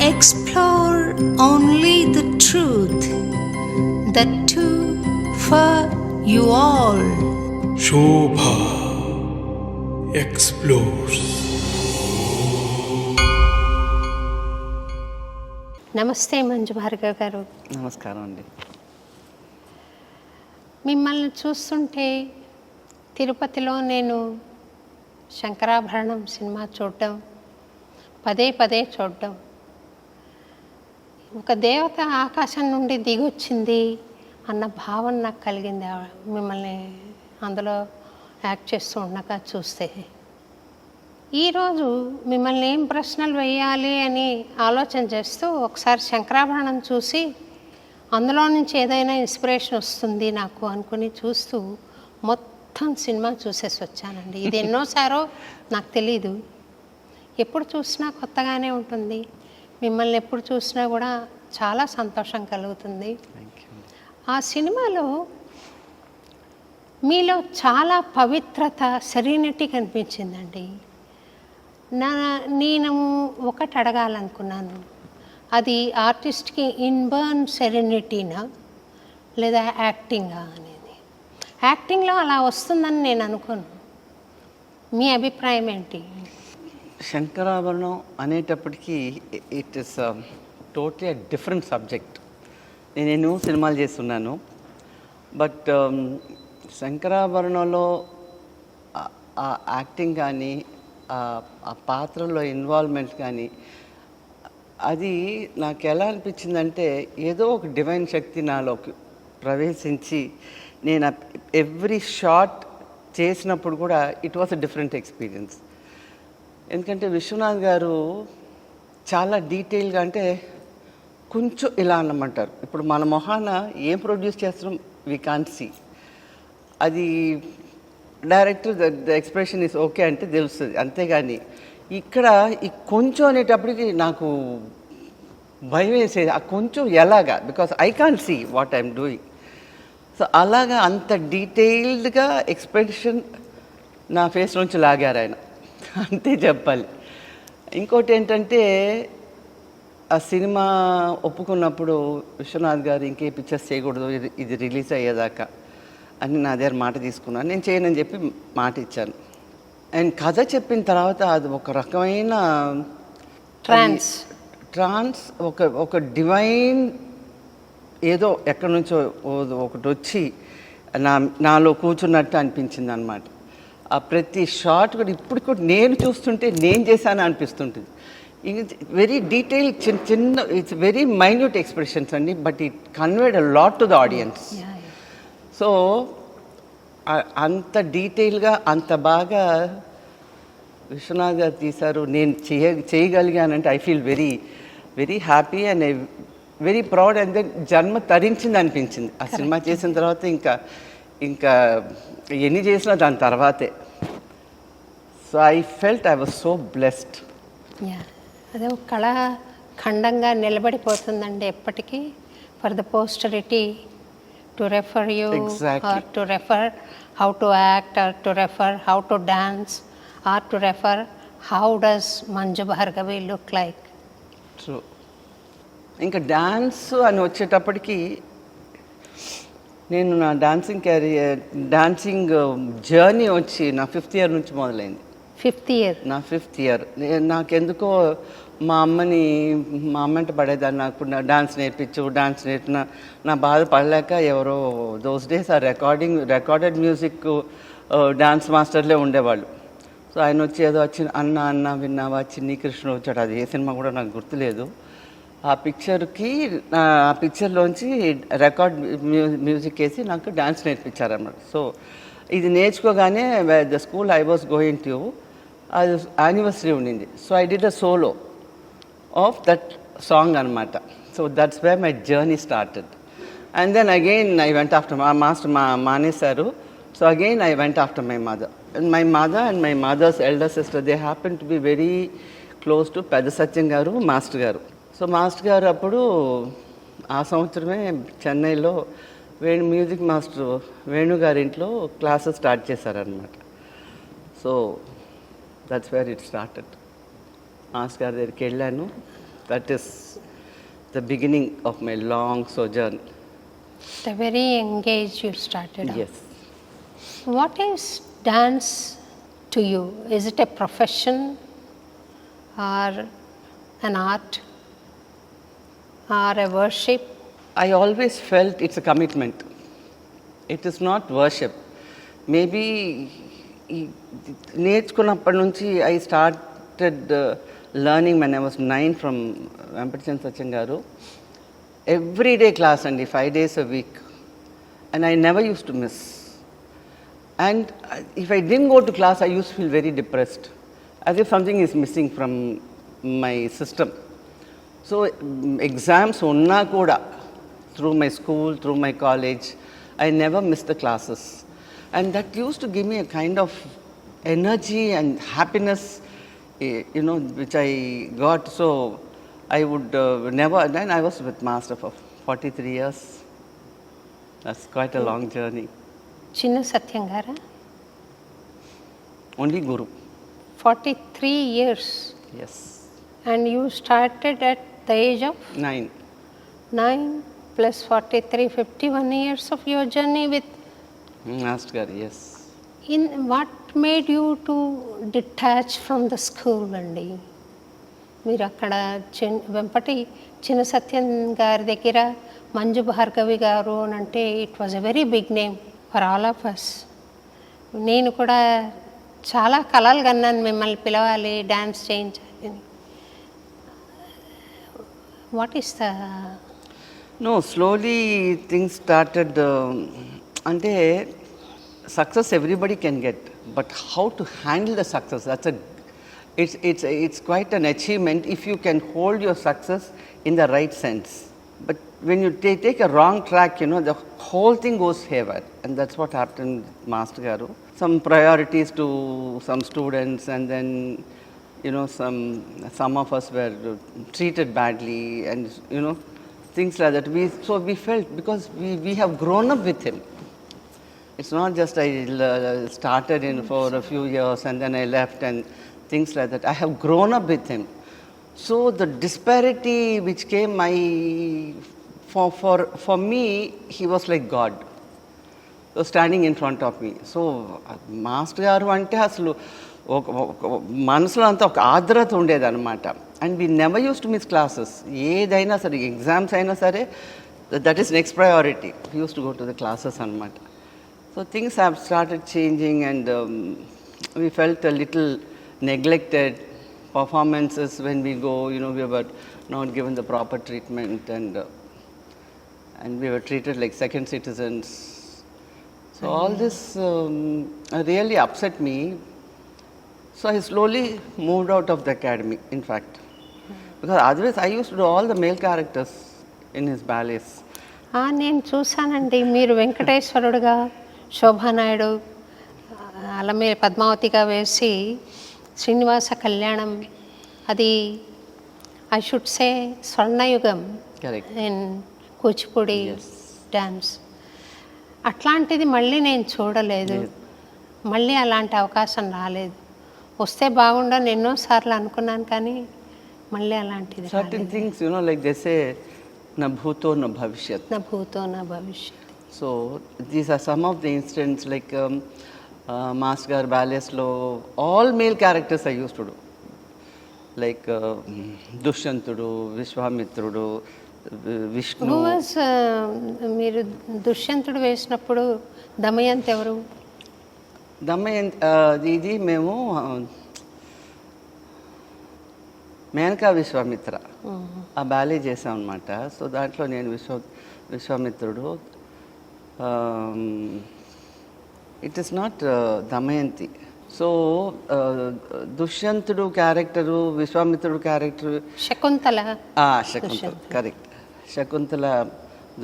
explore only the truth, the too for you all. Shobha explores. నమస్తే మంజు భార్గవి గారు. నమస్కారం అండి. మిమ్మల్ని చూస్తుంటే తిరుపతిలో నేను శంకరాభరణం సినిమా చూడటం, పదే పదే చూడటం, ఒక దేవత ఆకాశం నుండి దిగొచ్చింది అన్న భావన నాకు కలిగింది మిమ్మల్ని అందులో యాక్ట్ చేస్తూ ఉండగా చూస్తే. ఈరోజు మిమ్మల్ని ఏం ప్రశ్నలు వేయాలి అని ఆలోచన చేస్తూ ఒకసారి శంకరాభరణం చూసి అందులో నుంచి ఏదైనా ఇన్స్పిరేషన్ వస్తుంది నాకు అనుకుని చూస్తూ మొత్తం సినిమా చూసేసి వచ్చానండి. ఇది ఎన్నోసారో నాకు తెలీదు. ఎప్పుడు చూసినా కొత్తగానే ఉంటుంది. మిమ్మల్ని ఎప్పుడు చూసినా కూడా చాలా సంతోషం కలుగుతుంది. ఆ సినిమాలో మీలో చాలా పవిత్రత, సెరీనిటీ కనిపించిందండి. నేను ఒకటి అడగాలనుకున్నాను, అది ఆర్టిస్ట్కి ఇన్బర్న్ సెరెనిటీనా లేదా యాక్టింగా అనేది. యాక్టింగ్లో అలా వస్తుందని నేను అనుకోను. మీ అభిప్రాయం ఏంటి? శంకరాభరణం అనేటప్పటికీ it is totally different subject. నేను ఎన్నో సినిమాలు చేస్తున్నాను, బట్ శంకరాభరణంలో ఆ యాక్టింగ్ కానీ ఆ పాత్రలో ఇన్వాల్వ్మెంట్ కానీ అది నాకు ఎలా అనిపించిందంటే ఏదో ఒక డివైన్ శక్తి నాలోకి ప్రవేశించి నేను ఎవ్రీ షాట్ చేసినప్పుడు కూడా it was a different experience. ఎందుకంటే విశ్వనాథ్ గారు చాలా డీటెయిల్గా, అంటే కొంచెం ఇలా అన్నమంటారు, ఇప్పుడు మన మొహాన ఏం ప్రొడ్యూస్ చేస్తున్నాం వీ కాంట్ సీ, అది director the expression is okay అంటే తెలుస్తుంది. అంతేగాని ఇక్కడ ఈ కొంచెం అనేటప్పటికి నాకు భయం వేసేది, ఆ కొంచెం ఎలాగా, because I can't see what I'm doing. So అలాగా అంత డీటెయిల్డ్గా ఎక్స్ప్రెషన్ నా ఫేస్ నుంచి లాగారు ఆయన, అంతే చెప్పాలి. ఇంకోటి ఏంటంటే ఆ సినిమా ఒప్పుకున్నప్పుడు విశ్వనాథ్ గారు ఇంకే పిక్చర్స్ చేయకూడదు, ఇది రిలీజ్ అయ్యేదాకా అని నా దగ్గర మాట తీసుకున్నాను. నేను చేయనని చెప్పి మాట ఇచ్చాను. అండ్ కథ చెప్పిన తర్వాత అది ఒక రకమైన ట్రాన్స్ ఒక డివైన్ ఏదో ఎక్కడి నుంచో ఒకటి వచ్చి నాలో కూర్చున్నట్టు అనిపించింది అనమాట. ఆ ప్రతి షాట్ కూడా ఇప్పుడు కూడా నేను చూస్తుంటే నేను చేశాను అనిపిస్తుంటుంది. వెరీ డీటెయిల్, చిన్న ఇట్స్ వెరీ మైన్యూట్ ఎక్స్ప్రెషన్స్ అండి, but it conveyed a lot to the audience. So అంత డీటెయిల్గా అంత బాగా విశ్వనాథ్ గారు తీశారు. నేను చేయగలిగానంటే I feel very very happy and very proud. And then జన్మ తరించింది అనిపించింది ఆ సినిమా చేసిన తర్వాత. ఇంకా ఎన్ని చేసినా దాని తర్వాతే. So I felt I was so blessed. అదే ఒక కళాఖండంగా నిలబడిపోతుందండి ఎప్పటికీ. For the పోస్టరిటీ to refer you, exactly, or to refer how to act, or to refer how to dance, or to refer how does Manju Bhargavi look like. True. ఇంకా dance అని వచ్చేటప్పటికి నేను నా dancing journey వచ్చి నా 5th year నుంచి మొదలైంది. 5th year? నా 5th ఇయర్. నాకెందుకో మా అమ్మంటే పడేదాన్ని, నాకు డాన్స్ నేర్పిన నా బాధ పడలేక ఎవరో దోస్ డేస్ ఆ రికార్డెడ్ మ్యూజిక్ డాన్స్ మాస్టర్లే ఉండేవాళ్ళు. సో ఆయన వచ్చి ఏదో అన్న విన్నావా, చిన్ని కృష్ణ వచ్చాడు, అది ఏ సినిమా కూడా నాకు గుర్తులేదు. ఆ పిక్చర్లోంచి రికార్డ్ మ్యూజిక్ వేసి నాకు డాన్స్ నేర్పించారన్నమాట. సో ఇది నేర్చుకోగానే the school I was going to, అది యానివర్సరీ ఉండింది. So I did a solo of that song అనమాట. So that's where my journey started. And then again I went after మా master మానేశారు. So again I went after my mother. And my mother's elder sister, they happen to be very close to పెద్ద సత్యం గారు, master గారు. So master గారు అప్పుడు ఆ సంవత్సరమే చెన్నైలో మ్యూజిక్ మాస్టర్ వేణు గారి ఇంట్లో క్లాసెస్ స్టార్ట్ చేశారనమాట. So that's wear it started. Master గారి దగ్గరికి వెళ్ళాను. That is the beginning of my long sojourn. At a very young age you started off. Yes. What is dance to you? Is it a profession or an art or a worship? I always felt it's a commitment. It is not worship. Maybe నేర్చుకున్నప్పటి నుంచి I started learning when I was 9 from Vempatichan Sachin garu. Everyday class అండి, 5 days a week. And I never used to miss. And if I didn't go to class, I used to feel very depressed, as if something is missing from my system. So exams uన్నా కూడా, through my school, through my college, I never missed the classes. And that used to give me a kind of energy and happiness, which I got. So I would never, then I was with Master for 43 years. That's quite a long journey. చిన్న సత్యం గారా? Only Guru. 43 years. Yes. And you started at the age of 9. 9 plus 43, 51 years of your journey with. Master garu, yes. In what made you to detach from the school అండి? మీరు అక్కడ వెంపటి చిన్న సత్యం గారి దగ్గర మంజు భార్గవి గారు అని అంటే it was a very big name for all of us. నేను కూడా చాలా కలలు కన్నాను మిమ్మల్ని పిలవాలి, డ్యాన్స్ చేయించాలి. What is the No, slowly things started. Ante success everybody can get, but how to handle the success, it's quite an achievement if you can hold your success in the right sense. But when you take a wrong track, the whole thing goes haywire, and that's what happened with Master garu. Some priorities to some students, and then some of us were treated badly, and things like that. We felt, because we have grown up with him. It's not just I started in for a few years and then I left and things like that. I have grown up with him. So the disparity which came, for me, he was like God. So standing in front of me. So Master garu ante asalu మనసులో అంతా ఒక ఆర్ద్రత ఉండేది అనమాట. And we never use to miss classes. ఏదైనా సరే, exams అయినా సరే, that is next priority. Use to go to the classes అనమాట. So things have started changing and we felt a little neglected. Performances when we go, we were not given the proper treatment, and we were treated like second citizens. So all this really upset me. So I slowly moved out of the academy, in fact. Because otherwise I used to do all the male characters in his ballets. నేను చూశానండి, మీరు వెంకటేశ్వరుడుగా, శోభానాయుడు అలా మీరు పద్మావతిగా వేసి శ్రీనివాస కళ్యాణం, అది I should say స్వర్ణయుగం in Kuchipudi dance. అట్లాంటిది మళ్ళీ నేను చూడలేదు. మళ్ళీ అలాంటి అవకాశం రాలేదు. వస్తే బాగుండని ఎన్నోసార్లు అనుకున్నాను, కానీ మళ్ళీ అలాంటిది certain things, like they say, na bhuto na bhavishyat. నా భూతో నా భవిష్యత్. So these are some of the incidents, like Master garu ballets lo all male characters I used to do, like Dushyantudu, Vishwamitrudu, Vishnu. Who was మీరు దుష్యంతుడు వేసినప్పుడు దమయంతి ఎవరు? ఇది మేము మేనకా విశ్వామిత్ర ఆ బ్యాలే చేసాం అనమాట. సో దాంట్లో నేను విశ్వామిత్రుడు. It is not Damayanti. So దుష్యంతుడు క్యారెక్టరు, విశ్వామిత్రుడు character Shakuntala. Shakuntala, correct. Shakuntala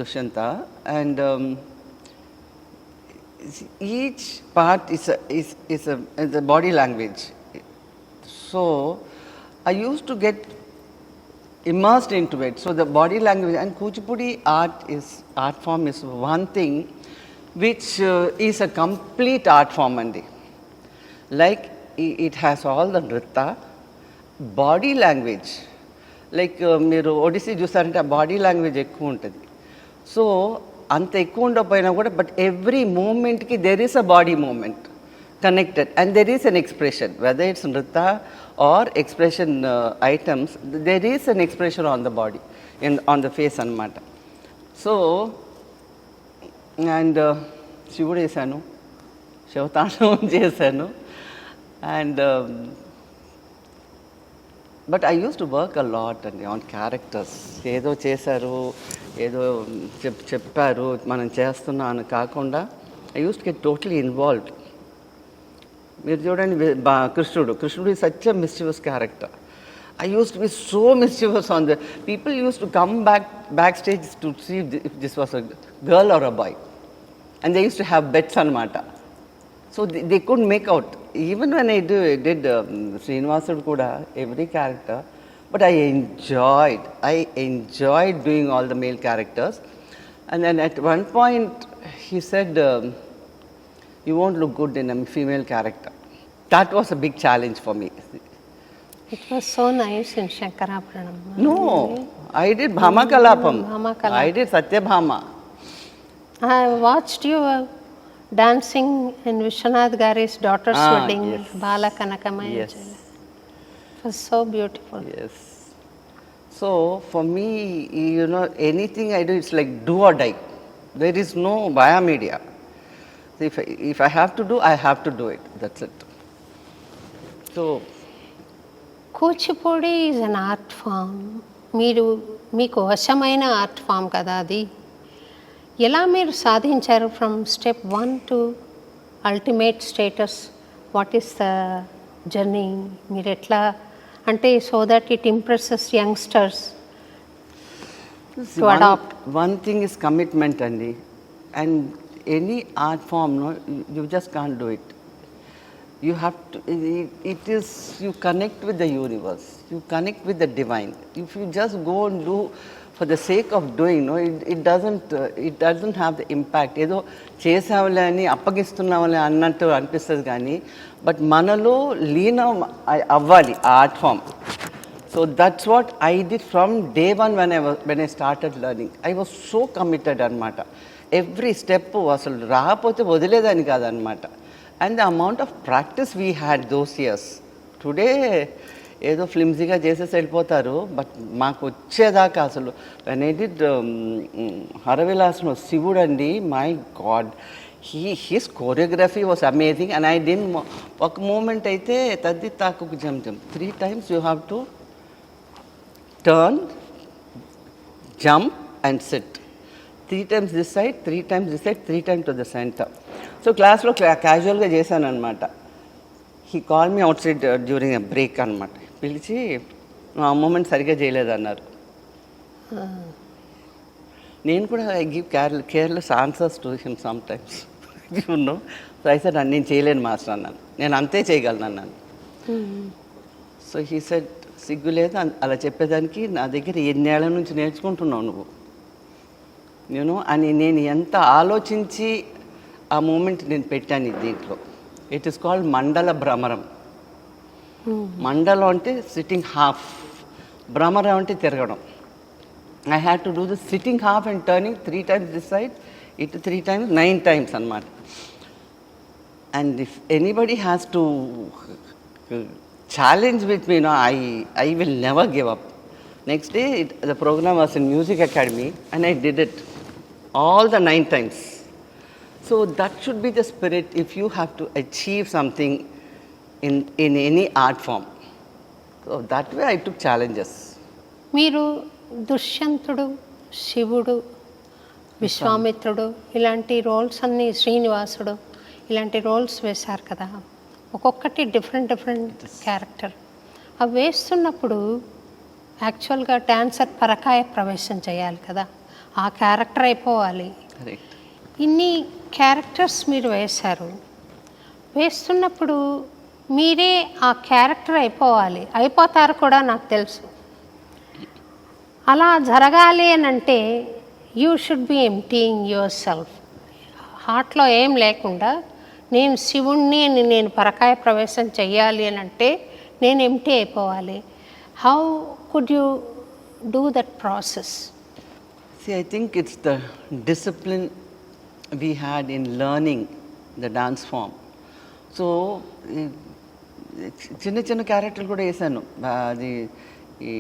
Dushyanta. And each part is a body language. So I used to get immersed into it. So the body language and Kuchipudi art form is one thing which is a complete art form, andi. Like it has all the nritta, body language, like మీరు Odyssey చూసారంటే ఆ body language ఎక్కువ ఉంటుంది. So అంత ఎక్కువ ఉండకపోయినా కూడా but every మూమెంట్కి there is a body movement connected and there is an expression, whether it's nritya or expression items, there is an expression on the body, on the face anamata. So and శివుడు వేసాను, శివతాండవం చేశాను, and but I used to work a lot and on characters. ఏదో చేశారు, ఏదో చెప్పారు మనం చేస్తున్నాం అని కాకుండా I used to get totally involved. మీరు చూడండి కృష్ణుడు is such a mischievous character. I used to be so mischievous on the people used to come back stage to see if this was a girl or a boy, and they used to have bets anamata. So they couldn't make out. Even when I did Srinivasudu kuda, every character, but I enjoyed doing all the male characters. And then at one point he said, you won't look good in a female character. That was a big challenge for me. It was so nice in Sankarabharanam. No, I did Bhama Kalapam. I did Satyabhama. I watched you dancing in Vishwanath Gari's daughter's wedding, yes. Bala Kanakamaya. Yes. It was so beautiful. Yes. So for me, you know, anything I do, it's like do or die. There is no via media. If I have to do, I have to do it. That's it. So Kuchipudi is an art form. మీకు వశమైన art form కదా అది. ఎలా మీరు సాధించారు from step 1 to ultimate status? What is the journey? మీరు ఎట్లా అంటే so that it impresses youngsters to adapt? one thing is commitment, Andy, and any art form, no, you just can't do it. You have to, it is, you connect with the universe, you connect with the divine. If you just go and do for the sake of doing, no, it doesn't have the impact. ఏదో చేసావులే అని అప్పగిస్తున్నావులే అన్నట్టు అనిపిస్తుంది కానీ but మనలో లీనం అవ్వాలి ఆ art form. So that's what I did from day one when I started learning. I was so committed anamata. Every step అసలు రాకపోతే వదిలేదని కాదనమాట. And the amount of practice we had those years. Today ఏదో ఫ్లిమ్జీగా చేసేసి వెళ్ళిపోతారు, but మాకు వచ్చేదాకా అసలు when I did హరవిలాసను శివుడు అండి, my God, his choreography was amazing. And I didn't ఒక మూమెంట్ అయితే తద్ది తాకు జమ్ 3 times you have to turn, jump and sit. 3 times this side, 3 times this side, 3 times to the center. So క్లాస్లో క్యాజువల్గా చేశాను అనమాట. He call me out side during a break అనమాట. పిలిచి ఆ మూమెంట్ సరిగ్గా చేయలేదన్నారు. నేను కూడా I give careless answers to him some times, you know. So I said నేను చేయలేను మాస్టర్ అన్నాను, నేను అంతే చేయగలను అన్నాను. సో హీ సెడ్ సిగ్గు లేదు అలా చెప్పేదానికి, నా దగ్గర ఎన్నేళ్ల నుంచి నేర్చుకుంటున్నావు నువ్వు, నేను అని నేను ఎంత ఆలోచించి ఆ మూమెంట్ నేను పెట్టాను దీంట్లో. ఇట్ ఈస్ కాల్డ్ మండల భ్రమరం. మండలం అంటే సిట్టింగ్ హాఫ్, భ్రమరం అంటే తిరగడం. I had to do this sitting half and turning 3 times this side, ఇటు 3 times, 9 times అనమాట. And if anybody has to challenge with me, no, I will never give up. Next day the program was in Music Academy and I did it all the 9 times. So that should be the spirit if you have to achieve something in any art form. So that way I took challenges. మీరు దుష్యంతుడు, శివుడు, విశ్వామిత్రుడు ఇలాంటి roles అన్నీ, శ్రీనివాసుడు ఇలాంటి roles వేశారు కదా, ఒక్కొక్కటి డిఫరెంట్ క్యారెక్టర్. అవి వేస్తున్నప్పుడు యాక్చువల్గా డాన్సర్ పరకాయ ప్రవేశం చేయాలి కదా, ఆ క్యారెక్టర్ అయిపోవాలి. ఇన్ని క్యారెక్టర్స్ మీరు వేశారు. వేస్తున్నప్పుడు మీరే ఆ క్యారెక్టర్ అయిపోతారు కూడా నాకు తెలుసు. అలా జరగాలి అని అంటే you should be emptying your self. హార్ట్లో ఏం లేకుండా నేను శివుణ్ణి అని నేను పరకాయ ప్రవేశం చెయ్యాలి అని అంటే నేను ఎంప్టీ అయిపోవాలి. How could you do that process? See, I think it's the discipline we had in learning the dance form. So, చిన్న చిన్న క్యారెక్టర్లు కూడా వేసాను. అది ఈ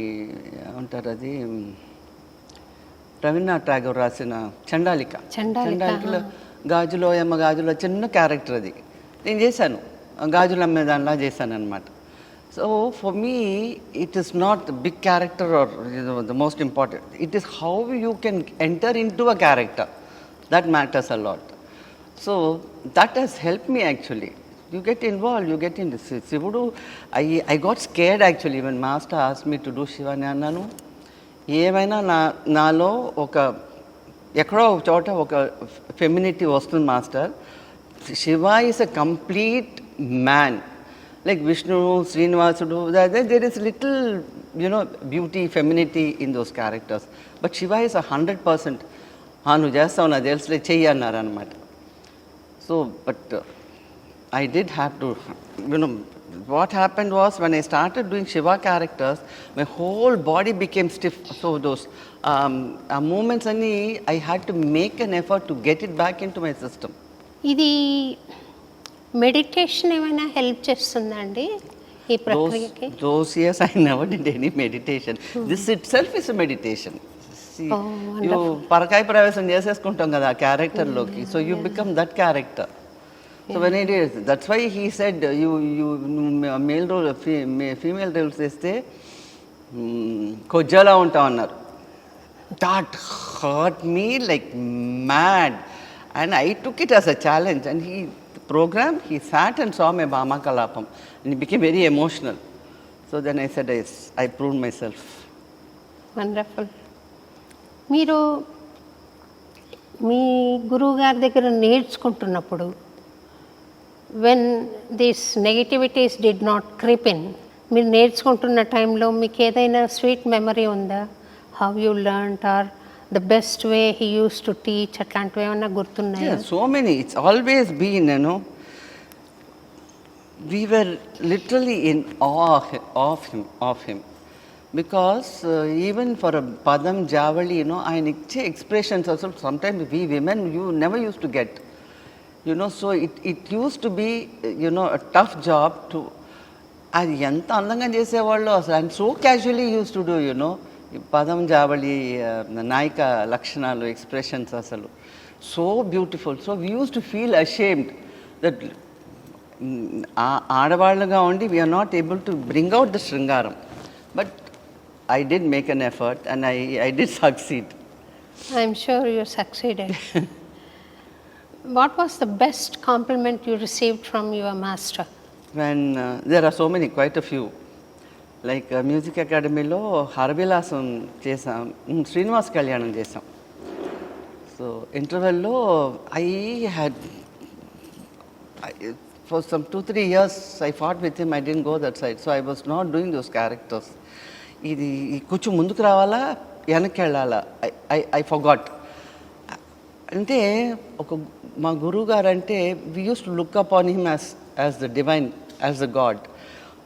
ఏమంటారు, అది రవీంద్రనాథ్ ఠాగూర్ రాసిన చండాలికలో గాజులో గాజులో చిన్న క్యారెక్టర్ అది నేను చేశాను. గాజులు అమ్మే దానిలా చేశాను అనమాట. So for me it is not big character or the most important. It is how you can enter into a character that matters a lot. So that he's help me actually. You get involved, you get in this. Shivudu, I got scared actually when master asked me to do Shiva. Nanu ఏమైనా నాలో ఒక ఎక్కడో ఒక చోట ఒక femininity వస్తుంది master. Shiva is a complete man, like Vishnu, శ్రీనివాసుడు. There is little beauty, femininity in those characters. But Shiva is 100%. నువ్వు చేస్తావు నాకు తెలుసులే, చెయ్యి అన్నారు అనమాట. So but I did have to, what happened was when I started doing Shiva characters, my whole body became stiff. So those movements, I had to make an effort to get it back into my system. ఇది meditation ఏమైనా help చేస్తుందండి ఈ ప్రక్రియకి? Those years I never did any meditation. This itself is a meditation. See, you పరకాయ ప్రవేశం చేసేసుకుంటాం కదా ఆ క్యారెక్టర్లోకి. So you become that character. So when it is, that's why he said you male role, female roles చేస్తే కొజ్జలా ఉంటాం అన్నారు. That hurt me like mad, and I took it as a challenge. And he sat and saw my Bhama Kalapam, and he became very emotional. So then I said, yes, I proved myself. Wonderful. మీరు మీ గురువు గారి దగ్గర నేర్చుకుంటున్నప్పుడు when these negativities did not creep in, మీరు నేర్చుకుంటున్న టైంలో మీకు ఏదైనా sweet memory ఉందా? How you learned or the best way he uses to teach, అట్లాంటివి ఏమన్నా గుర్తున్నాయా? So many. It's always been, we were literally in awe of him because even for a padam javali, ఆయన ఇచ్చే expressions అసలు sometimes we women you never used to get. So it used to be, a tough job to, అది ఎంత అందంగా చేసేవాళ్ళు అసలు. And so casually use to do, పదం జావళి నాయిక లక్షణాలు, ఎక్స్ప్రెషన్స్ అసలు so beautiful. So we use to feel ashamed that ఆడవాళ్ళుగా ఉండి we are not able to bring out the శృంగారం. But I did make an effort and I did succeed. I'm sure you succeeded. What was the best compliment you received from your master? When there are so many, quite a few. Like music అకాడమీలో హరవిలాసం చేసాం, శ్రీనివాస్ కళ్యాణం చేసాం. So ఇంటర్వెల్లో I had for some 2-3 years I fought with him. I didn't go that side. So I was not doing those characters. ఇది కొంచెం ముందుకు రావాలా వెనక్కి వెళ్ళాలా, I forgot. అంటే ఒక మా గురువు గారు అంటే we use to look upon him as the divine, as the God.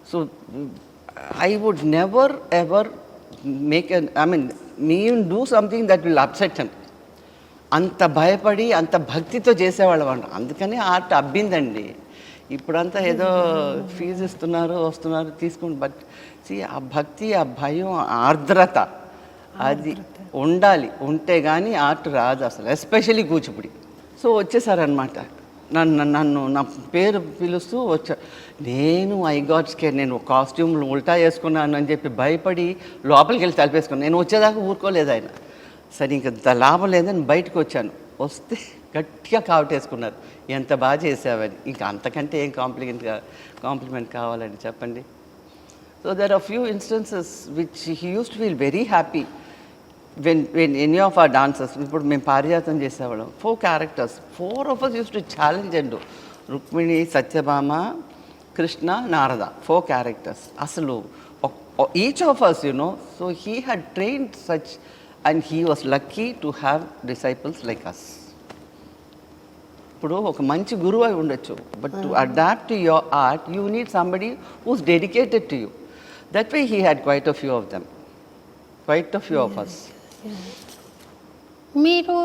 So I would never ever do something that will upset him. అంత భయపడి అంత భక్తితో చేసేవాళ్ళం అంట. అందుకని ఆర్ట్ అబ్బిందండి. ఇప్పుడంతా ఏదో ఫీజు ఇస్తున్నారు, వస్తున్నారు, తీసుకుంటు. బట్ ఆ భక్తి, ఆ భయం, ఆర్ద్రత అది ఉండాలి. ఉంటే కానీ ఆర్ట్ రాదు అసలు, ఎస్పెషలీ కూచిపూడి. సో వచ్చేసారనమాట. నన్ను నా పేరు పిలుస్తూ వచ్చా. నేను ఐ గాట్ స్కేర్. నేను కాస్ట్యూమ్లు ఉల్టా వేసుకున్నాను అని చెప్పి భయపడి లోపలికి వెళ్ళి తలిపేసుకున్నాను. నేను వచ్చేదాకా ఊరుకోలేదు ఆయన. సరే ఇంకా లాభం లేదని బయటకు వచ్చాను. వస్తే గట్టిగా కావటేసుకున్నారు, ఎంత బాగా చేసావని. ఇంకా అంతకంటే ఏం కాంప్లిమెంట్ కావాలని చెప్పండి. So there are few instances which he uses to feel very happy when any of our dancers, ఇప్పుడు మేము పారిజాతం చేసేవాళ్ళం, 4 characters, 4 of us used to challenge and do. Rukmini, Satyabhama, Krishna, Narada, 4 characters. అసలు each of us, so he had trained such, and he was lucky to have disciples like us. ఇప్పుడు ఒక మంచి గురువు అయి ఉండొచ్చు, but to adapt to your art you need somebody who's dedicated to you. That way he had quite a few of them. quite a few of us. మీరు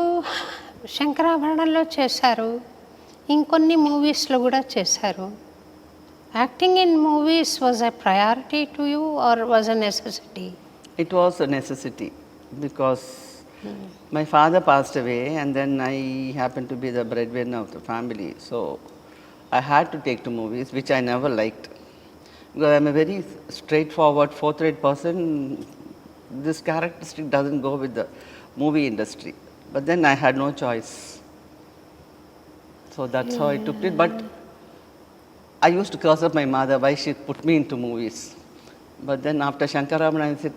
శంకరాభరణంలో చేశారు, ఇంకొన్ని మూవీస్లో కూడా చేశారు. Acting in movies was a priority to you or was a necessity? It was a necessity because my father passed away and then I happened to be the breadwinner of the family. So I had to take to movies, which I never liked. Because I'm a very straightforward, forthright person. This characteristic doesn't go with the movie industry. But then I had no choice. So that's how I took it. But I used to curse up my mother why she put me into movies. But then after Sankarabharanam, I said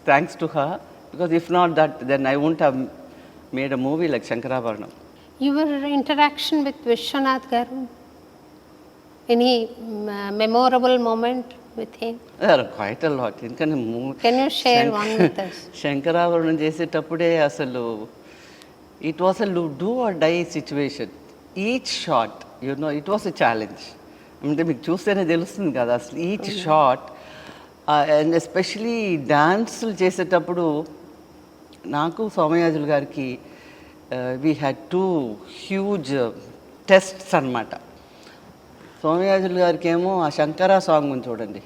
thanks to her, because if not that, then I wouldn't have made a movie like Sankarabharanam. Your interaction with Vishwanath garu, any memorable moment with him? There are quite a lot. Can you share one with us? Sankarabharanam చేసేటప్పుడే అసలు it was a do or die situation. Each shot, it was a challenge. అంటే మీకు చూస్తేనే తెలుస్తుంది కదా అసలు each shot. And especially డాన్సులు చేసేటప్పుడు నాకు సోమయాజులు గారికి వీ హ్యాడ్ 2 హ్యూజ్ టెస్ట్స్ అనమాట. సోమయాజులు గారికి ఏమో ఆ శంకరా సాంగ్ ఉంది చూడండి,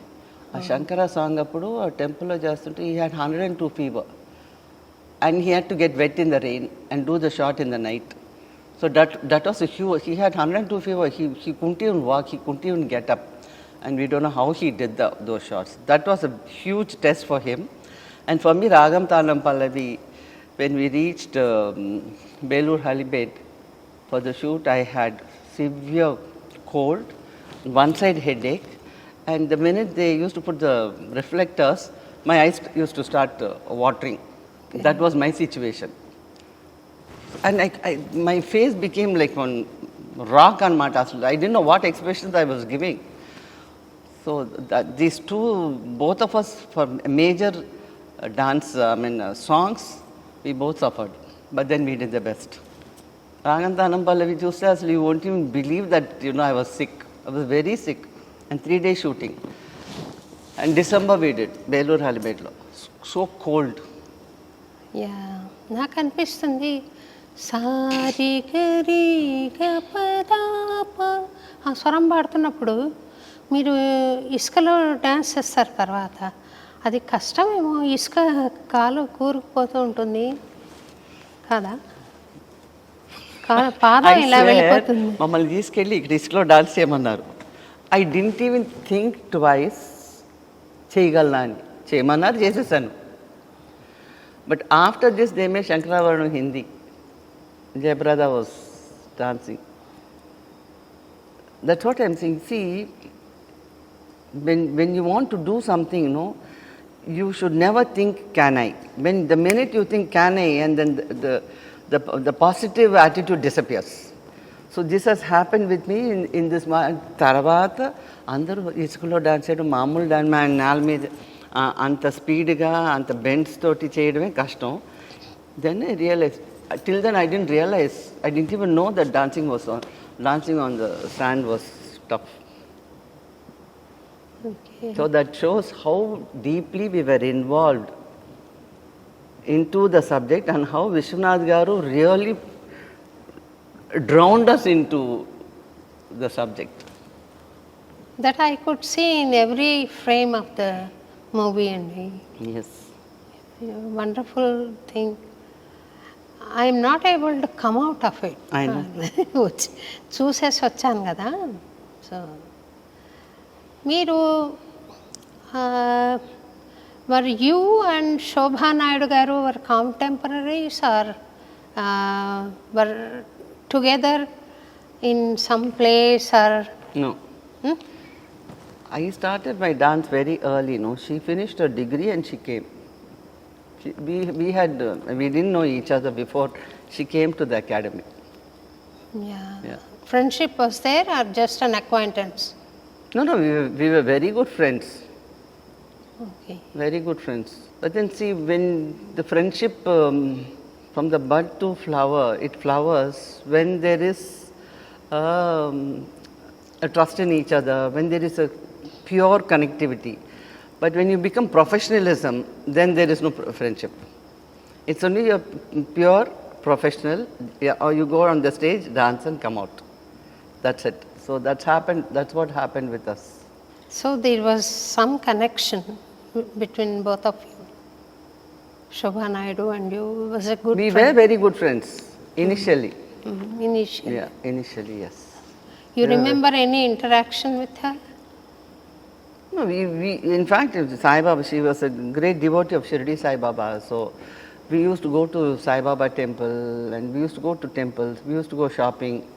ఆ శంకరా సాంగ్ అప్పుడు ఆ టెంపుల్లో చేస్తుంటే he had 102 fever and he had to get wet in the rain and do the shot in the night. So that was a huge, he had 102 fever, he couldn't even walk, he couldn't even get up, and we don't know how he did those shots. That was a huge test for him. And for me, Ragam Talam Pallavi, when we reached Belur Halibet for the shoot, I had severe cold, one side headache, and the minute they used to put the reflectors, my eyes used to start watering. That was my situation. And my face became like on rock on mata. I didn't know what expressions I was giving. So these two, both of us, for major dance, songs, we both suffered. But then we did the best. Ragantanam Pallavi Justa, you won't even believe that, I was sick. I was very sick. And 3-day shooting. And December we did, Belur Halibetlo. So cold. Yeah, నాకు అనిపిస్తుంది సారి గరి గపదాప ఆ స్వరం పాడుతున్నప్పుడు మీరు ఇసుకలో dance చేస్తారు తర్వాత, అది కష్టమేమో, ఇసుక కాలు కూరుకుపోతూ ఉంటుంది కదా, పాదం ఇలా వెళ్ళిపోతుంది. మమ్మల్ని తీసుకెళ్ళి ఇక్కడ ఇసుకలో డాన్స్ చేయమన్నారు. I didn't even think twice చేయగలనా అని. చేయమన్నారు, చేసేసాను. But after this, they made Sankarabharanam Hindi. Jayaprada was dancing. That's what I'm saying. See, when you want to do something, you should never think, can I? When the minute you think, can I, and then the positive attitude disappears. So this has happened with me in this. Taravata, andaru iskulo dance cheyadam, maamul dance, man naal మీద అంత స్పీడ్గా అంత bends తోటి చేయడమే కష్టం. Then I realize, till then I didn't realize, I didn't even know that dancing on the sand was tough. Okay. So that shows how deeply we were involved into the subject and how Vishwanath garu really drowned us into the subject. That I could see in every frame of the movie అండి. Yes. Wonderful thing. I am not able to come out of it. I know. చూసేసి వచ్చాను కదా. So మీరు were you and Shobha Naidu garu were contemporaries or were together in some place or? No. I started my dance very early. She finished her degree and she came. We didn't know each other before she came to the academy. Yeah. Friendship was there or just an acquaintance? No, we were very good friends. Okay. Very good friends. But then see, when the friendship from the bud to flower, it flowers when there is a trust in each other, when there is a pure connectivity. But when you become professionalism, then there is no friendship. It's only a pure professional, yeah, or you go on the stage, dance and come out. That's it. So that's what happened with us. So there was some connection between both of you. Shobha Naidu and you was a good We friend. were very good friends initially. Initially. Yeah, initially, yes. You remember any interaction with her? No, in fact, Sai Baba, she was a great devotee of Shirdi Sai Baba. So we used to go to Sai Baba temple and we used to go to temples, we used to go shopping.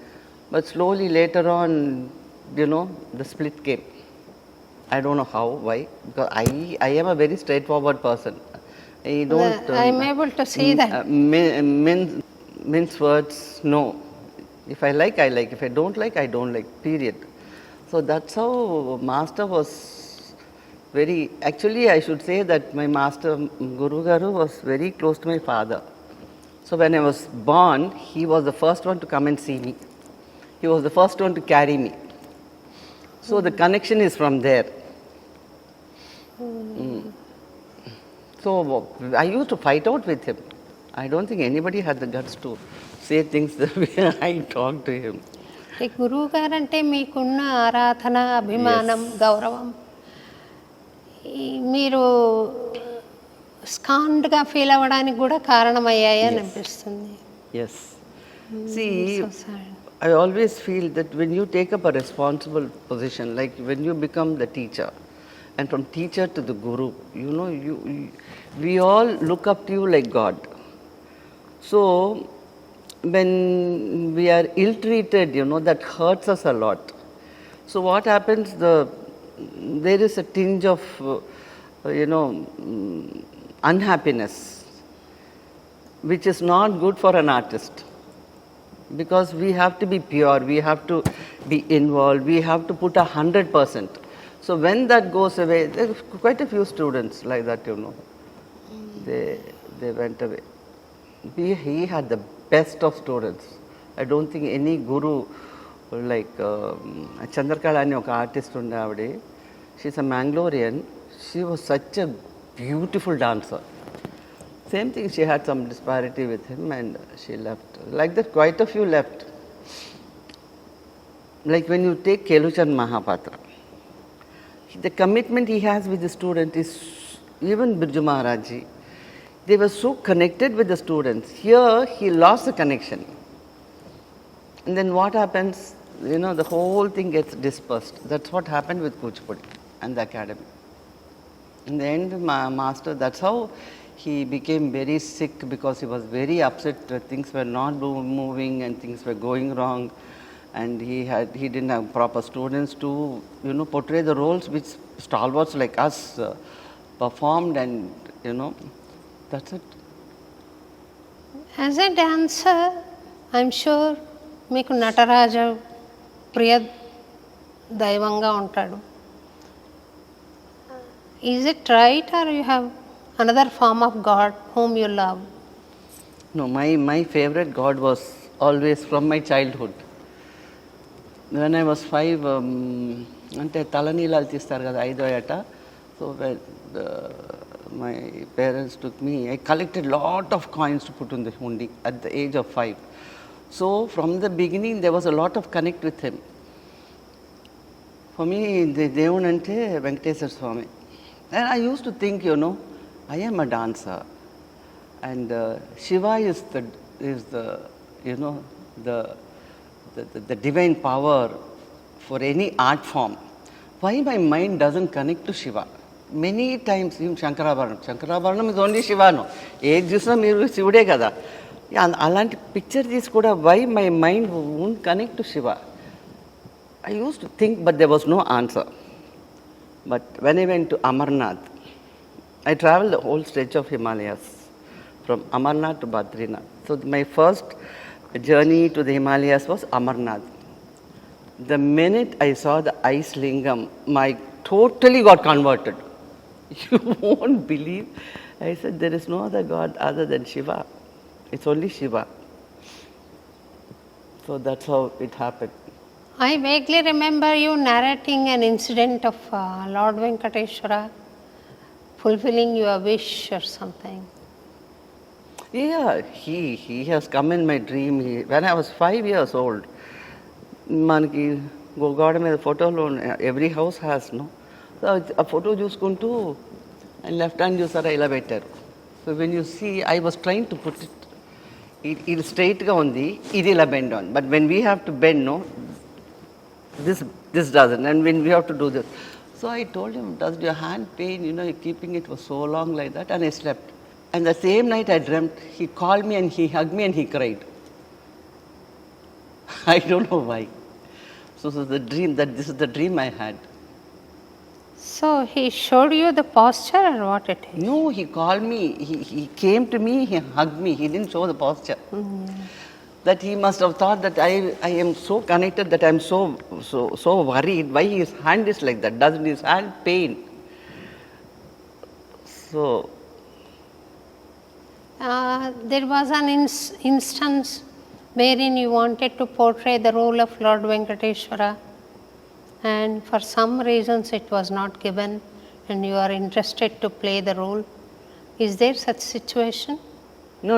But slowly later on, the split came. I don't know how, why. Because I am a very straightforward person. I don't. I'm able to see that. Mince words, no. If I like, I like. If I don't like, I don't like. Period. So that's how Master was very. Actually, I should say that my Master Guru Garu was very close to my father. So when I was born, he was the first one to come and see me. He was the first one to carry me. So the connection is from there. So I used to fight out with him. I don't think anybody had the guts to say things the way I talked to him. గురువు గారు అంటే మీకున్న ఆరాధన అభిమానం గౌరవం మీరు స్కాండ్గా feel అవ్వడానికి కూడా కారణమయ్యాయి అని అనిపిస్తుంది. Yes. See, I always feel that when you take up a responsible position, like when you become the teacher, and from teacher to the guru, we all look up to you like God. So when we are ill-treated, that hurts us a lot. So what happens, there is a tinge of, unhappiness, which is not good for an artist. Because we have to be pure, we have to be involved, we have to put 100%. So when that goes away, there are quite a few students like that, they went away. He had the best of students. I don't think any guru, like Chandrakala ani oka artist unde avade, she's a Mangalorean, she was such a beautiful dancer. Same thing, she had some disparity with him and she left. Like that, quite a few left. Like when you take Keluchan Mahapatra, the commitment he has with the student is, even Birju Maharajji, they were so connected with the students. Here, he lost the connection. And then what happens, the whole thing gets dispersed. That's what happened with Kuchipudi and the academy. In the end, Master, that's how he became very sick, because he was very upset that things were not moving and things were going wrong, and he didn't have proper students to portray the roles which stalwarts like us performed, and that's it. As a dancer, I'm sure మీకు నటరాజ ప్రియ దైవంగా ఉంటాడు. Is it right, or you have another form of God whom you love? No, my favorite God was always from my childhood. When I was 5, అంటే తలనీలాలు తీస్తారు కదా 5వ ఏట. So when my parents took me, I collected lot of coins to put in the hundi at the age of 5. So from the beginning there was a lot of connect with him. For me, the దేవుడు అంటే వెంకటేశ్వర స్వామి. And I used to think, I am a dancer, and Shiva is the divine power for any art form. Why my mind doesn't connect to Shiva? Many times, even Sankarabharanam is only Shiva, no? Age jusna meeru Shivude kada. Alanti picture this kuda, why my mind won't connect to Shiva? I used to think, but there was no answer. But when I went to Amarnath, I traveled the whole stretch of Himalayas, from Amarnath to Badrinath. So my first journey to the Himalayas was Amarnath. The minute I saw the ice lingam, my totally got converted. You won't believe. I said, there is no other God other than Shiva. It's only Shiva. So that's how it happened. I vaguely remember you narrating an incident of Lord Venkateshwara fulfilling your wish or something. Yeah, he has come in my dream. When I was 5 years old, మనకి గోడ మీద ఫోటోలు every house has no. ఆ photo చూసుకుంటూ left hand చూసారా ఇలా పెట్టారు. So when you see I was trying to put it, ఇది స్ట్రైట్గా ఉంది, ఇది ఇలా bend on. But when we have to bend no, this doesn't, and when we have to do this. So I told him, does your hand pain, you're keeping it for so long like that? And I slept. And the same night I dreamt, he called me and he hugged me and he cried. I don't know why. So the dream, this is the dream I had. So he showed you the posture or what it is? No, he called me, he came to me, he hugged me, he didn't show the posture. That he must have thought that I am so connected, that I am so worried. Why his hand is like that? Doesn't his hand pain? So there was an instance wherein you wanted to portray the role of Lord Venkateshwara, and for some reasons it was not given, and you are interested to play the role. Is there such situation? No.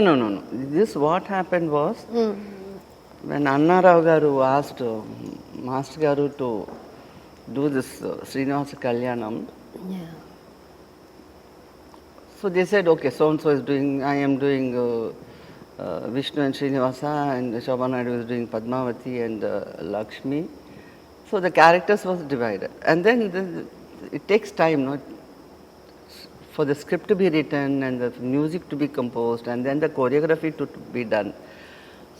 This what happened was, when Anna Rao garu asked Master garu to do this Srinivasa Kalyanam. Yeah. So they said, okay, so-and-so is doing, I am doing Vishnu and Srinivasa, and Shobha Naidu is doing Padmavati and Lakshmi. So the characters was divided. And then it takes time, no, for the script to be written and the music to be composed and then the choreography to be done.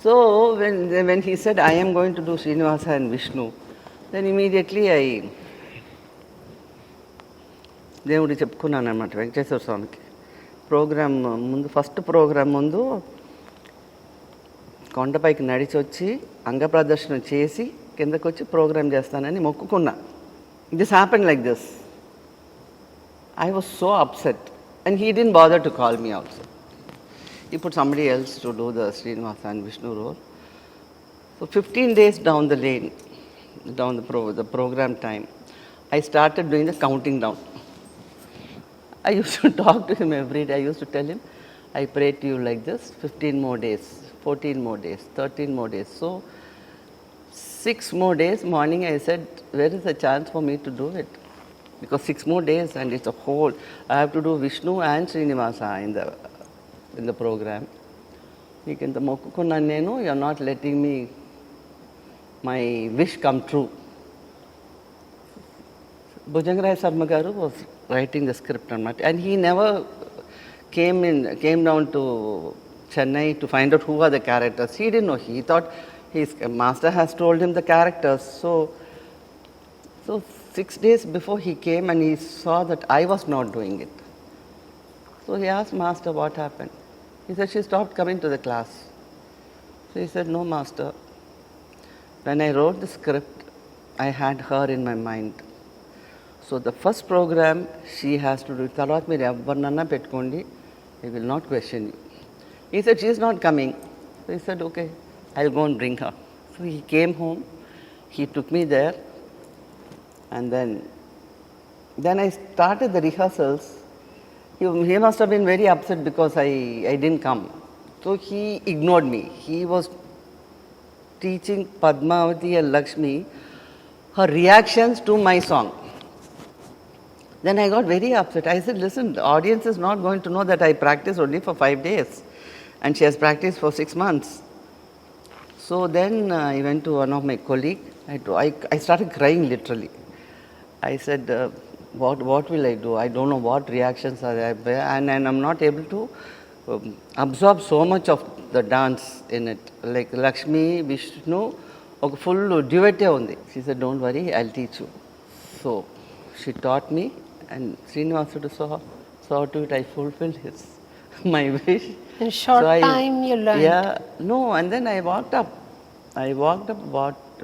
So when he said, I am going to do Srinivasa and Vishnu, then immediately I దేవుడికి చెప్పుకున్నాను అనమాట, వెంకటేశ్వర స్వామికి. Programme ముందు, first programme ముందు కొండపైకి నడిచి వచ్చి అంగప్రదర్శన చేసి కిందకు వచ్చి ప్రోగ్రామ్ చేస్తానని మొక్కుకున్నా. This happen like this. I was so upset, and he didn't bother to call me also. He put somebody else to do the Srinivasa and Vishnu role. So 15 days down the lane, down the program time, I started doing the counting down. I used to talk to him every day. I used to tell him, I pray to you like this, 15 more days, 14 more days, 13 more days. So 6 more days, morning I said, where is the chance for me to do it? Because 6 more days and it's a whole, I have to do Vishnu and Srinivasa in the program. Nikenta mokkukunna nenu, you are not letting me, my wish come true. Bhujangarai Sarma garu was writing the script and he never came down to Chennai to find out who are the characters. He didn't know. He thought his master has told him the characters. So 6 days before he came and he saw that I was not doing it. So he asked Master what happened. He said, she stopped coming to the class. So he said, no Master, when I wrote the script, I had her in my mind. So the first program she has to do, తర్వాత మీరు ఎవరినన్నా పెట్టుకోండి, I will not question you. He said, she is not coming. So he said, okay, I'll go and bring her. So he came home, he took me there, and then I started the rehearsals. He must have been very upset because I didn't come. So he ignored me. He was teaching Padmavati and Lakshmi her reactions to my song. Then I got very upset. I said, listen, the audience is not going to know that I practiced only for 5 days and she has practiced for 6 months. So then I went to one of my colleagues. I started crying literally. I said, what will I do? I don't know what reactions are there, and I'm not able to absorb so much of the dance in it. Like Lakshmi, Vishnu, a full duet undi. She said, don't worry, I'll teach you. So she taught me, and Srinivasa saw to it, I fulfilled my wish. In short time you learned. Yeah, no, and then I walked up what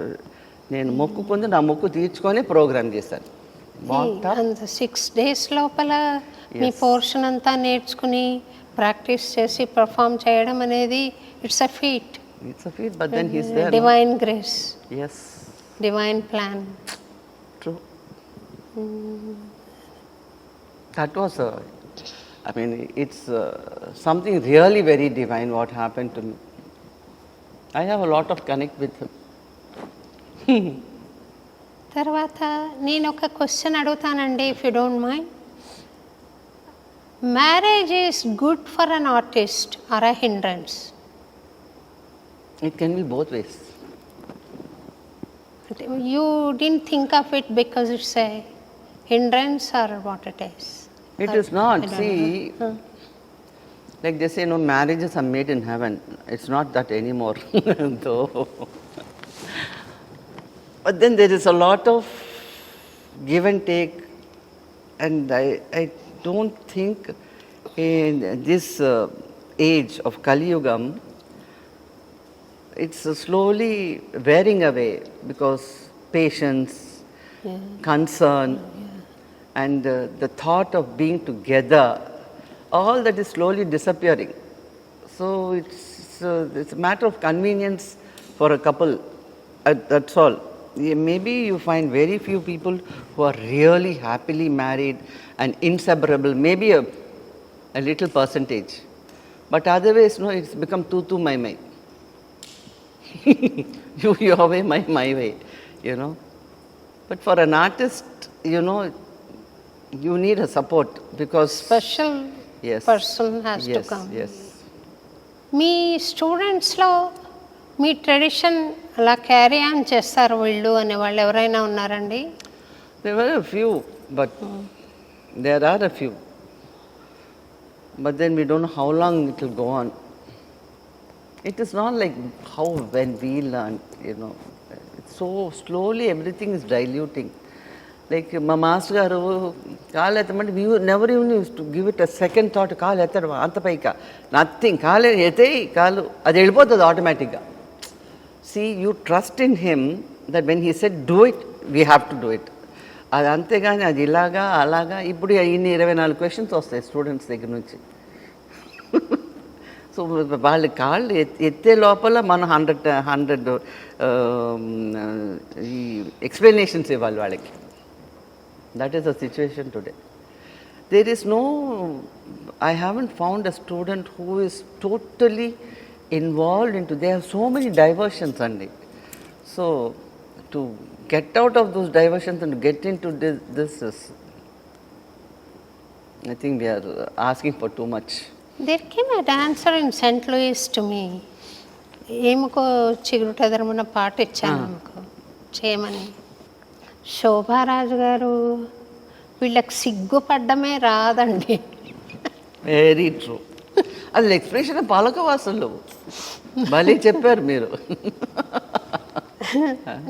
నేను మొక్కుకుంది, నా మొక్కు తీర్చుకొని programme చేశాను. And 6 days లోపల మీ portion అంతా నేర్చుకుని practice చేసి perform చేయడం అనేది it's a feat. But then he is there. Divine grace. yes, divine plan. true. That was it's something really very divine what happened to me. I have a lot of connect with him. తర్వాత నేను ఒక question అడుగుతానండి, if you don't mind. Marriage is good for an artist or a hindrance? It can be both ways. అంటే you didn't think of it because it's a hindrance or what it is? It is not. See, like they say, no, marriages are made in heaven. It's not that anymore, though. But then there is a lot of give and take, and I don't think in this age of Kali Yugam, it's slowly wearing away because patience, concern, and the thought of being together, all that is slowly disappearing. So it's a matter of convenience for a couple. That's all. Maybe you find very few people who are really happily married and inseparable. Maybe a little percentage, but otherwise, no, it's become tu my. Your way, my way. But for an artist, you need a support because special yes, person has to yes, come. yes. మీ స్టూడెంట్స్లో మీ tradition అలా carry on చేస్తారు వీళ్ళు అనే వాళ్ళు ఎవరైనా ఉన్నారండి? There were a few, but there are a few. But then we don't know how long it will go on. It is not like how when we learn, it's so slowly everything is diluting. Like my master garu kaal ettamanటే we never even used to give it a second thought. Kaal ettadu anta paika nothing, kaal ete kaalu adi elipotadu automatic ga. See, you trust in him that when he said do it, we have to do it. అది అంతేగాని అది ఇలాగా అలాగా. ఇప్పుడు ఇన్ని 24 questions వస్తాయి students దగ్గర నుంచి. సో వాళ్ళ కాళ్ళు ఎత్తే లోపల మనం 100 ఈ ఎక్స్ప్లెనేషన్స్ ఇవ్వాలి వాళ్ళకి. That is the situation today. There is I haven't found a student who is totally involved into, there are so many diversions, Andy. So to get out of those diversions and to get into this is, I think we are asking for too much. There came a dancer in St. Louis to me. ఏముకో చిగురుటెదరమున పాట ఇచ్చాను అనుకో చేయమని. శోభారాజు గారు వీళ్ళకి సిగ్గుపడ్డమే రాదండి. Very true. అది expression పాలకవాసులు భలే చెప్పారు మీరు.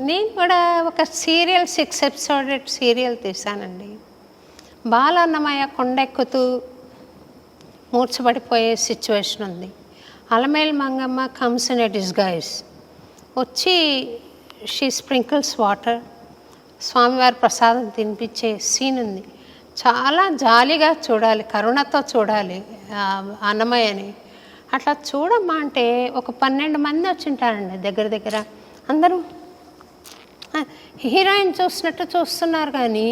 నేను కూడా ఒక సీరియల్ 6 ఎపిసోడ్ సీరియల్ తీశానండి. బాలన్నమయ్య కొండెక్కుతూ మూర్చబడిపోయే సిచ్యువేషన్ ఉంది. Alamelu Mangamma comes in a disguise వచ్చి షీ స్ప్రింకిల్స్ వాటర్, స్వామివారి ప్రసాదం తినిపించే సీన్ ఉంది. చాలా జాలిగా చూడాలి, కరుణతో చూడాలి అన్నమయ్యని. అట్లా చూడమ్మా అంటే ఒక 12 మంది వచ్చింటారండి దగ్గర. అందరూ హీరోయిన్ చూసినట్టు చూస్తున్నారు కానీ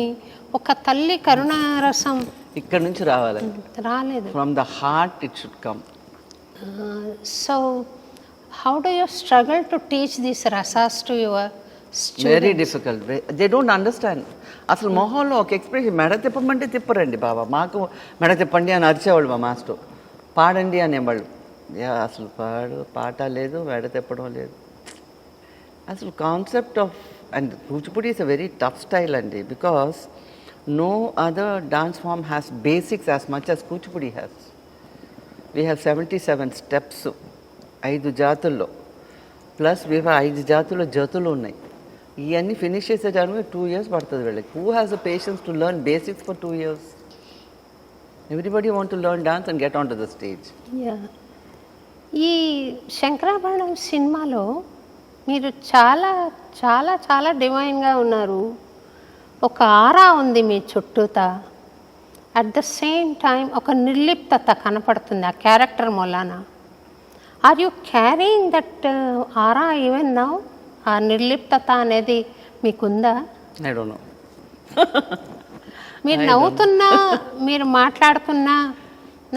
ఒక తల్లి కరుణారసం ఇక్కడ నుంచి రాలేదు. From the heart it should come. So how do you struggle to teach this rasas to your very difficult. They don't understand. అసలు మొహంలో ఒక ఎక్స్ప్రెషన్, మెడ తిప్పమంటే తిప్పరండి బాబా. మాకు మెడ తిప్పండి అని అరిచేవాళ్ళు మా మాస్టర్, పాడండి అనేవాళ్ళు. అసలు పాట లేదు, మెడ తిప్పడం లేదు. అసలు concept of, and Kuchipudi is a very tough style అండి, because no other dance form has basics as much as Kuchipudi has. We have 77 steps 5 జాతుల్లో, ప్లస్ we have 5 జాతుల్లో జతులు ఉన్నాయి. ఇవన్నీ ఫినిష్ చేసేదానికి 2 years పడుతుంది వీళ్ళకి. Who has the patience to learn basics for 2 years? Everybody want to learn dance and get onto the stage. ఈ శంకరాభరణం సినిమాలో మీరు చాలా చాలా చాలా డివైన్గా ఉన్నారు. ఒక ఆరా ఉంది మీ చుట్టూతా. అట్ ద సేమ్ టైం ఒక నిర్లిప్తత కనపడుతుంది ఆ క్యారెక్టర్ మూలాన. Are you carrying that aura even now? ఆ నిర్లిప్తత అనేది మీకుందా? I don't know. మీరు నవ్వుతున్నా మీరు మాట్లాడుతున్నా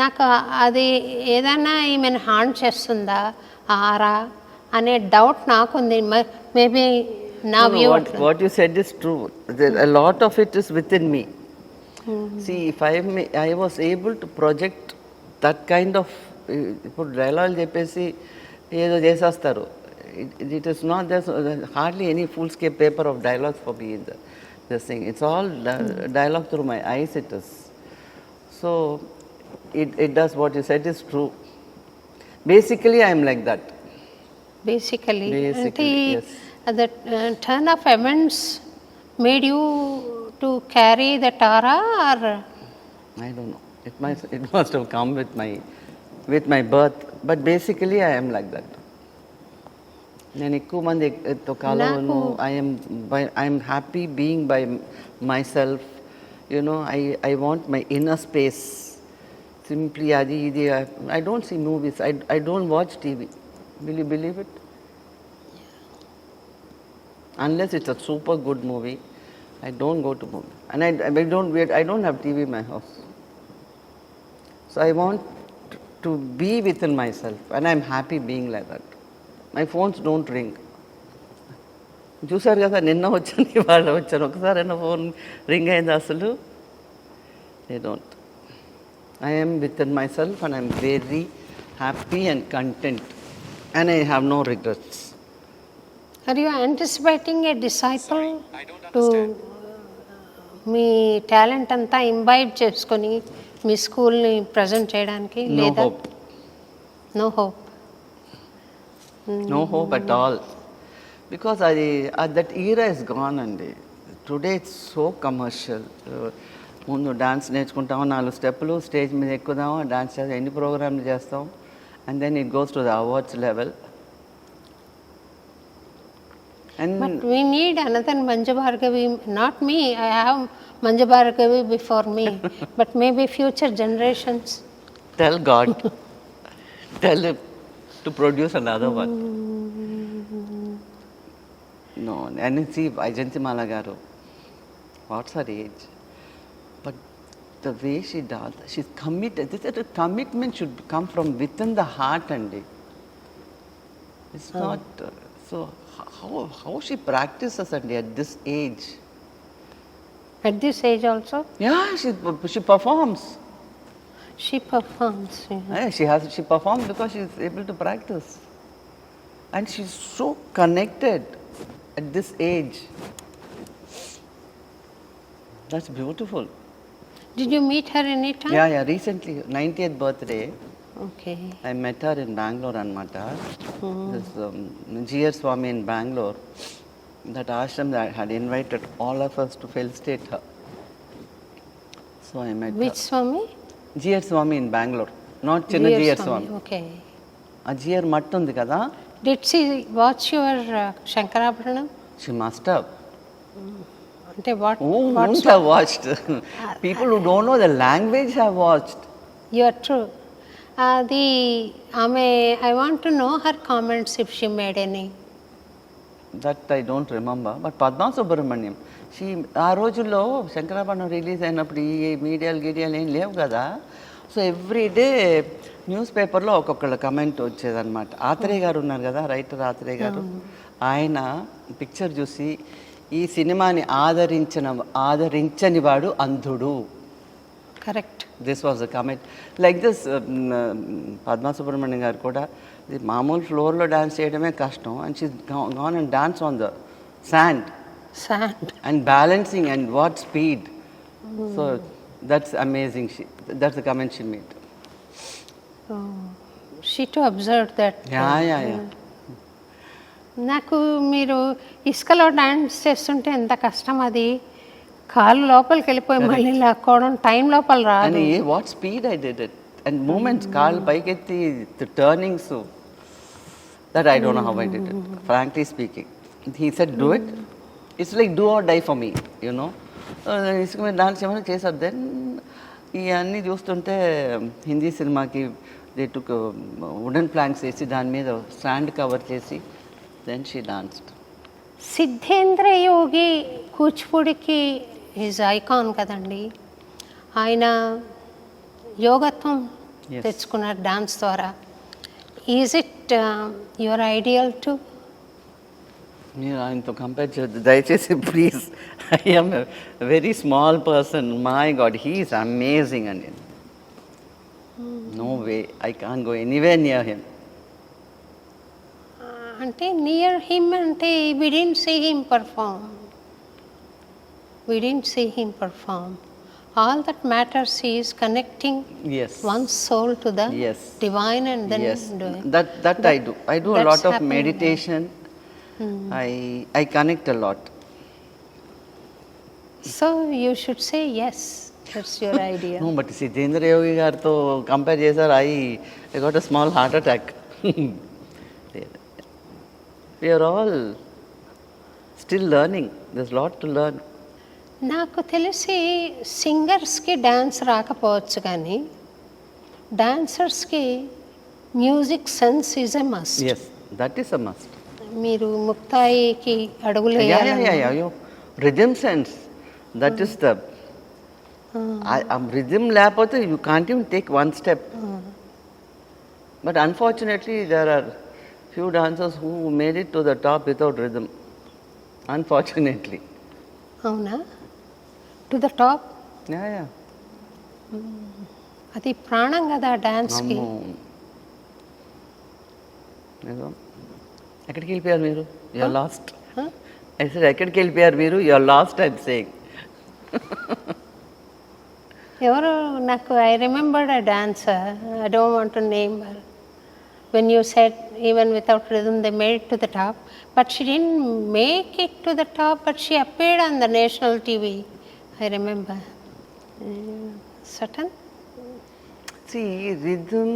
నాకు అది ఏదైనా ఈమెను హార్మ్ చేస్తుందా ఆరా అనే డౌట్ నాకుంది. మేబీ నా view. What you said is true. A lot of it is within me. See, if I was able to project that kind of ఇప్పుడు డైలాగ్ చెప్పేసి ఏదో చేసేస్తారు. It is not, there's hardly any full scale paper of dialogues for me in this thing. It's all dialogue through my eyes it is. So it does, what you said is true. Basically I am like that. Basically, Yes. the turn of events made you to carry that aura, or I don't know. It must have come with my birth. But basically I am like that. నేను ఎక్కువ మందితో కలవను. I am happy being by myself. You know, I want my inner space. Simply adi idi. I don't see movies. I don't watch TV. Will you believe it? Unless it's a super good movie, I don't go to movie. And I don't have TV in my house. So I want to be within myself, and I'm happy being like that. My phones don't ring. చూసారు కదా, నిన్న వచ్చాను ఇవాళ వచ్చాను, ఒకసారి నా phone ring అయింది అసలు. They don't. I am within myself and I'm very happy and content, and I have no regrets. are you anticipating a disciple to మీ టాలెంట్ అంతా ఇంబైబ్ చేసుకొని మీ స్కూల్ని ప్రజెంట్ చేయడానికి? No లేదా hope. No hope? No hope at all. Because that era is gone అండి. Today it's so commercial. ముందు dance నేర్చుకుంటాము, 4 స్టెప్పులు, స్టేజ్ మీద ఎక్కుదాము, డాన్స్ చేస్తాం, ఎన్ని ప్రోగ్రాంలు చేస్తాం, and then it goes to the awards level. And But we need another Manju Bhargavi, not me. I have Manju Bhargavi before me, but maybe future generations. tell God, tell him to produce another one. No, and see Ajantimala garu, what's her age? But the way she does, she's committed. The commitment should come from within the heart, and it's not. So how she practices at this age? At this age also? Yeah, she performs. She performs. Yeah. Yeah, she performs because she's able to practice, and she's so connected at this age. That's beautiful. Did you meet her anytime? Yeah, recently 90th birthday. Okay. I met her in Bangalore anamata. This G.R. Swami in Bangalore, that ashram that had invited all of us to felicitate her. So I met Which Swami? G.R. Swami in Bangalore, not Chinna G.R. Swami. Okay. A G.R. mattu undi kada. Did she watch your Sankarabharanam? She must have. Ante what? Who what wouldn't have watched? People who don't know the language have watched. You are true. I want to know her comments if she made any. That I don't remember. But Padma Subramaniam, she ఆ రోజుల్లో Shankarabharanam release అయినప్పుడు ఈ మీడియాలు ఏం లేవు కదా. So everyday news పేపర్లో ఒక్కొక్కళ్ళ కమెంట్ వచ్చేదన్నమాట. ఆత్రేయ గారు ఉన్నారు కదా, రైటర్ ఆత్రేయ గారు, ఆయన పిక్చర్ చూసి ఈ సినిమాని ఆదరించని వాడు అంధుడు. Correct. This was a comment. Like this, Padma Subramanian garu kuda మామూలు ఫ్లోర్లో డాన్స్ చేయడమే కష్టం, and she's gone and danced on the sand and balancing, and what speed. So that's amazing. That's the comment she made. She too observed that. Yeah. నాకు మీరు ఇసుకలో dance చేస్తుంటే ఎంత కష్టం, అది కాలు లోపలికి వెళ్ళిపోయి మళ్ళీ లాక్కోవడం, టైం లోపల రాదు. And what speed I did it, and movements, కాళ్ళు పైకెత్తి, the turnings, so that I don't know how I did it, frankly speaking. He said do it, it's like do or die for me, you know. ఇసుక మీద dance ఏమైనా చేశారు. Then ఇవన్నీ చూస్తుంటే హిందీ సినిమాకి they took wooden planks వేసి దాని మీద స్టాండ్ కవర్ చేసి then she danced. Siddhendra Yogi కూచిపూడికి ఈజ్ ఐకాన్ కదండి. ఆయన యోగత్వం తెచ్చుకున్నారు డాన్స్ ద్వారా. Is it your ideal too? మీరు ఆయనతో కంపేర్ చేయొద్దు దయచేసి please. I'm very small person. My god, he is amazing అండి. No way, I can go anywhere near him. అంటే నియర్ హిమ్ అంటే we didn't see him perform. We didn't see him perform. All that matters is connecting one's soul to the divine and then doing. That I do. I do a lot of meditation. I connect a lot. So you should say yes. That's your idea. No, but see, Jendra Yogi gartho compare chesaru, I got a small heart attack. We are all still learning. There's a lot to learn. నాకు తెలిసి సింగర్స్కి dance రాకపోవచ్చు, కానీ డాన్సర్స్కి music sense is a must. Yes, that is a must. మీరు ముక్తాయికి అడుగులు Yeah. Rhythm sense, that is the rhythm లేకపోతే you can't even take one step. But unfortunately there are few dancers who made it to the top without rhythm. Unfortunately. అవునా? To the top. Yeah. అది ప్రాణం కదా డాన్స్కి. ఎక్కడికి వెళ్ళిపోయారు మీరు? You're last. I said ఎక్కడికి వెళ్ళిపోయారు మీరు? You're lost I'm saying. ఎవరు నాకు I remembered a dancer, I don't want to name her. When you said even without rhythm they made it to the top, but she didn't make it to the top, but she appeared on the national TV. I remember. Certain? See, rhythm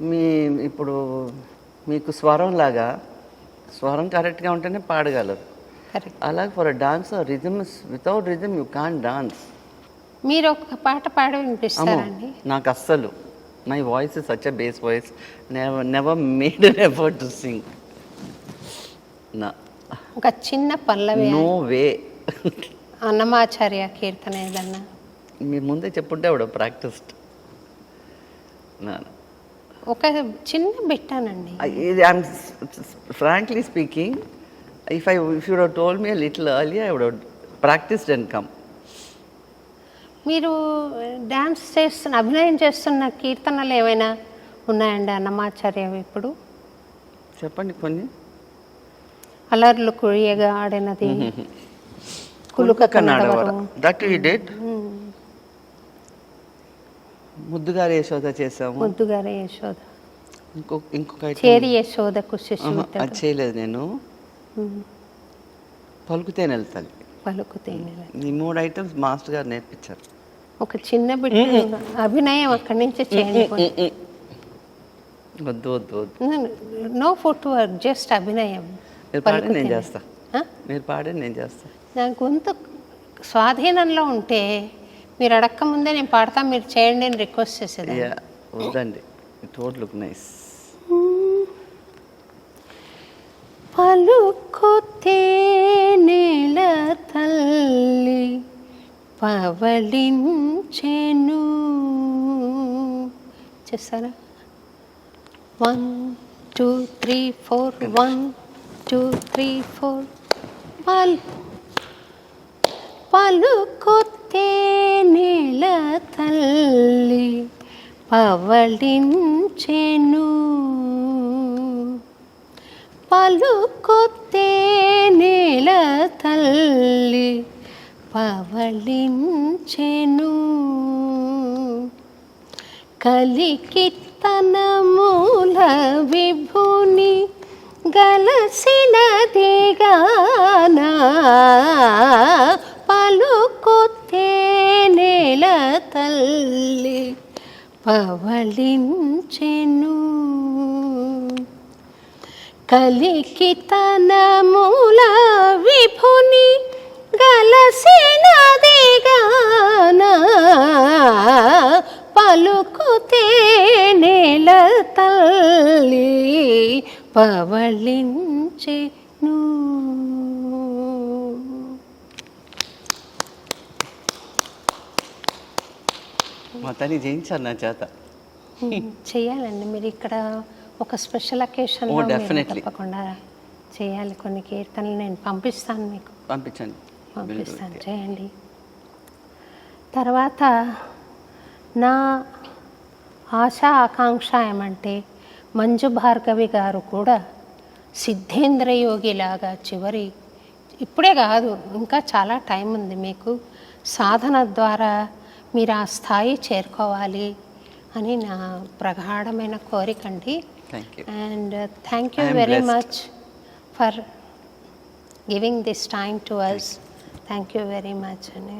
మీ ఇప్పుడు మీకు స్వరం లాగా, స్వరం కరెక్ట్గా ఉంటేనే పాడగలరు. అలాగే for a dancer rhythm is, without rhythm you can't dance. మీరు ఒక పాట పాడి వినిపిస్తారండి? నాకు అస్సలు, my voice is such a bass voice, never made an effort to sing. No. ఒక చిన్న పల్లవి. No way. అన్నమాచార్య కీర్తన ఏదన్నా మీరు ముందే చెప్పుంటే ఆవిడ ప్రాక్టీస్డ్. ఒక చిన్న బిట్టానండి. I'm frankly speaking, if you would have told me a little earlier, I would have practiced and come. మీరు డ్యాన్స్ అభినయం చేస్తున్న కీర్తనలు ఏమైనా ఉన్నాయండి అన్నమాచార్య ఇప్పుడు? చెప్పండి కొన్ని. అలర్లు కురియగా ఆడినది, కులుక కన్నడవరం. That you did. ముద్దుగారి యశోద చేసాము. ముద్దుగారి యశోద. ఇంకొక చేరి యశోదకు శిశువు. అది చేయలేదు నేను. పలుకుతేనే వెళ్తాను. పలుకుతేనే. ఈ 3 ఐటమ్స్ మాస్టర్ గారు నేర్పించారు. ఒక చిన్న బిడ్డ అభినయం అక్కడి నుంచి చేయండి. వద్దు. నో ఫుట్ వర్క్, జస్ట్ అభినయం. మీరు పాడే నేను చేస్తా. మీరు పాడే నేను చేస్తా. నా గొంతు స్వాధీనంలో ఉంటే మీరు అడక్క ముందే నేను పాడతా, మీరు చేయండి అని రిక్వెస్ట్ చేసేది. వద్దండి, ఇట్ వోంట్ లుక్ నైస్. పలుకుతే నేల తల్లి పవళించెను. చేస్తారా? 1 2 3 4 1 2 3 4. పలుకుతే నేల తల్లి పవళించెను. పలుకుతే నేల తల్లి పవళించెను. కలికి తన మూల విభుని గలసినదిగానా. పలుకుతే నేల తల్లి పవళించెను. కలికి తన మూల విభుని గలసినదిగానా. పలుకుతే నేల తల్లి పవళించెను. మా తల్లి చేయించారు నా చేత. చేయాలండి మీరు ఇక్కడ ఒక స్పెషల్ అకేషన్ Oh, definitely. తప్పకుండా చేయాలి. కొన్ని కీర్తనలు నేను పంపిస్తాను మీకు, పంపించండి. పంపిస్తాను, చేయండి. తర్వాత నా ఆశ ఆకాంక్ష ఏమంటే మంజు భార్గవి గారు కూడా సిద్ధేంద్ర యోగిలాగా ఇప్పుడే కాదు, ఇంకా చాలా టైం ఉంది మీకు, సాధన ద్వారా మీరు ఆ స్థాయి చేరుకోవాలి అని నా ప్రగాఢమైన కోరికండి. And thank you very much for giving this time to us. Thank you very much అండి.